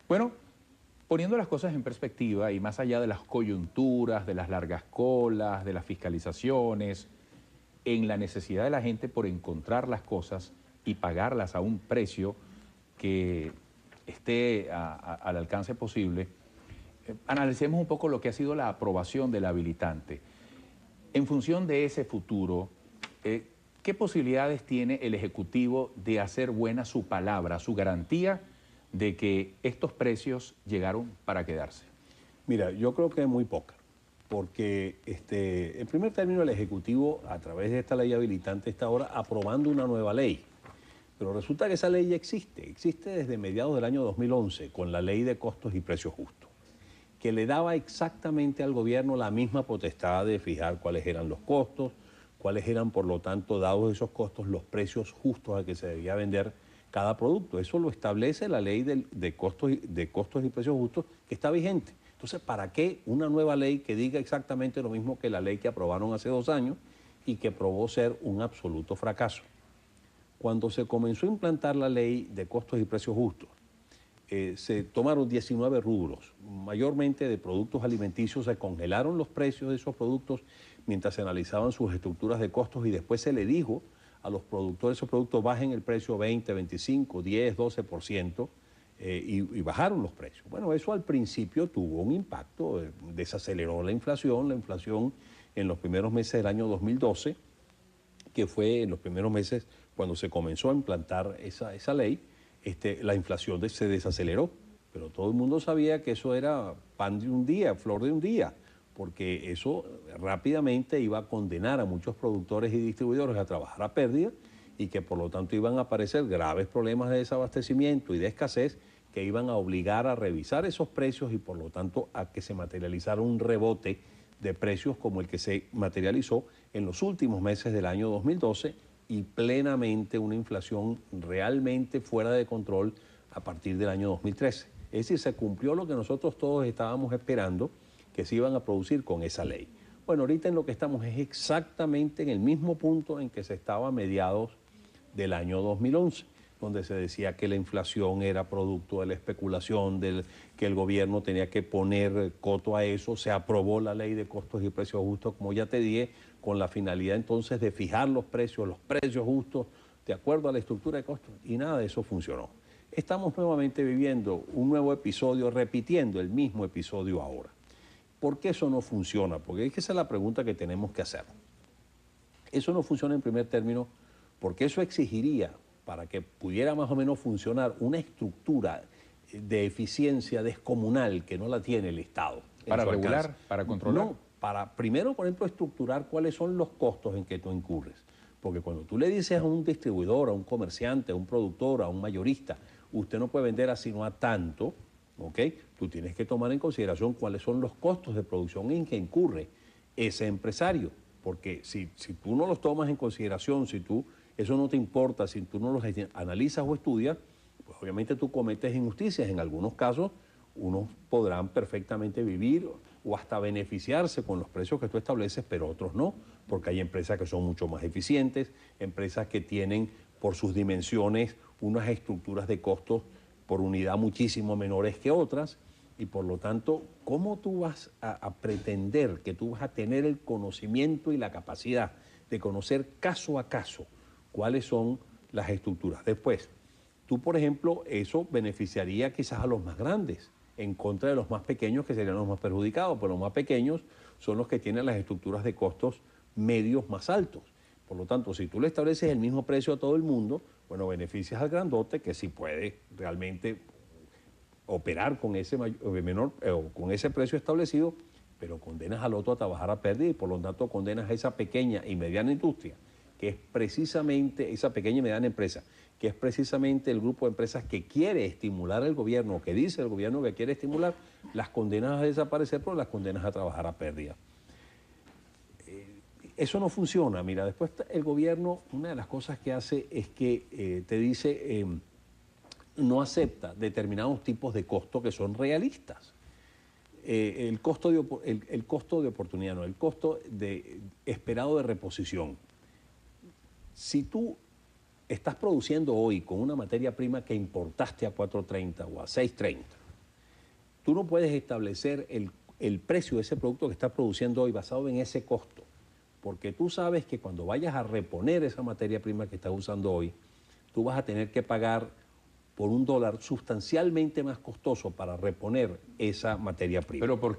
Bueno, poniendo las cosas en perspectiva y más allá de las coyunturas, de las largas colas, de las fiscalizaciones, en la necesidad de la gente por encontrar las cosas y pagarlas a un precio que esté al alcance posible, analicemos un poco lo que ha sido la aprobación del habilitante. En función de ese futuro, ¿qué posibilidades tiene el Ejecutivo de hacer buena su palabra, su garantía de que estos precios llegaron para quedarse? Mira, yo creo que muy poca, porque en primer término el Ejecutivo, a través de esta ley habilitante, está ahora aprobando una nueva ley. Pero resulta que esa ley ya existe desde mediados del año 2011, con la Ley de Costos y Precios Justos, que le daba exactamente al gobierno la misma potestad de fijar cuáles eran los costos, cuáles eran, por lo tanto, dados esos costos, los precios justos a que se debía vender cada producto. Eso lo establece la Ley de Costos y Precios Justos, que está vigente. Entonces, ¿para qué una nueva ley que diga exactamente lo mismo que la ley que aprobaron hace 2 años y que probó ser un absoluto fracaso? Cuando se comenzó a implantar la Ley de Costos y Precios Justos, se tomaron 19 rubros, mayormente de productos alimenticios. Se congelaron los precios de esos productos mientras se analizaban sus estructuras de costos, y después se le dijo a los productores de esos productos: bajen el precio 20, 25, 10, 12%, y bajaron los precios. Bueno, eso al principio tuvo un impacto, desaceleró la inflación en los primeros meses del año 2012, que fue en los primeros meses cuando se comenzó a implantar esa ley. La inflación se desaceleró, pero todo el mundo sabía que eso era pan de un día, flor de un día, porque eso rápidamente iba a condenar a muchos productores y distribuidores a trabajar a pérdida, y que por lo tanto iban a aparecer graves problemas de desabastecimiento y de escasez que iban a obligar a revisar esos precios, y por lo tanto a que se materializara un rebote de precios como el que se materializó en los últimos meses del año 2012, y plenamente una inflación realmente fuera de control a partir del año 2013. Es decir, se cumplió lo que nosotros todos estábamos esperando que se iban a producir con esa ley. Bueno, ahorita en lo que estamos es exactamente en el mismo punto en que se estaba a mediados del año 2011, donde se decía que la inflación era producto de la especulación, que el gobierno tenía que poner coto a eso. Se aprobó la Ley de Costos y Precios Justos, como ya te dije, con la finalidad entonces de fijar los precios justos de acuerdo a la estructura de costos, y nada de eso funcionó. Estamos nuevamente viviendo un nuevo episodio, repitiendo el mismo episodio ahora. ¿Por qué eso no funciona? Porque esa es la pregunta que tenemos que hacer. Eso no funciona en primer término porque eso exigiría, para que pudiera más o menos funcionar, una estructura de eficiencia descomunal que no la tiene el Estado. ¿Para regular? ¿Para controlar? No, para primero, por ejemplo, estructurar cuáles son los costos en que tú incurres. Porque cuando tú le dices a un distribuidor, a un comerciante, a un productor, a un mayorista: usted no puede vender así, no a tanto, ¿ok? Tú tienes que tomar en consideración cuáles son los costos de producción en que incurre ese empresario. Porque si tú no los tomas en consideración, eso no te importa, si tú no los analizas o estudias, pues obviamente tú cometes injusticias. En algunos casos, unos podrán perfectamente vivir o hasta beneficiarse con los precios que tú estableces, pero otros no, porque hay empresas que son mucho más eficientes, empresas que tienen por sus dimensiones unas estructuras de costos por unidad muchísimo menores que otras, y por lo tanto, ¿cómo tú vas a pretender que tú vas a tener el conocimiento y la capacidad de conocer caso a caso cuáles son las estructuras? Después, tú, por ejemplo, eso beneficiaría quizás a los más grandes, en contra de los más pequeños, que serían los más perjudicados, pero los más pequeños son los que tienen las estructuras de costos medios más altos. Por lo tanto, si tú le estableces el mismo precio a todo el mundo, bueno, beneficias al grandote, que sí puede realmente operar con ese con ese precio establecido, pero condenas al otro a trabajar a pérdida, y por lo tanto condenas a esa pequeña y mediana industria, que es precisamente esa pequeña y mediana empresa, que es precisamente el grupo de empresas que quiere estimular el gobierno, que dice el gobierno que quiere estimular, las condenas a desaparecer, pero las condenas a trabajar a pérdida. Eso no funciona. Mira, después el gobierno, una de las cosas que hace es que te dice, no acepta determinados tipos de costo que son realistas. El costo de oportunidad, no, el costo esperado de reposición. Si tú estás produciendo hoy con una materia prima que importaste a 4.30 o a 6.30, tú no puedes establecer el precio de ese producto que estás produciendo hoy basado en ese costo, porque tú sabes que cuando vayas a reponer esa materia prima que estás usando hoy, tú vas a tener que pagar por $1 sustancialmente más costoso para reponer esa materia prima. Pero ¿por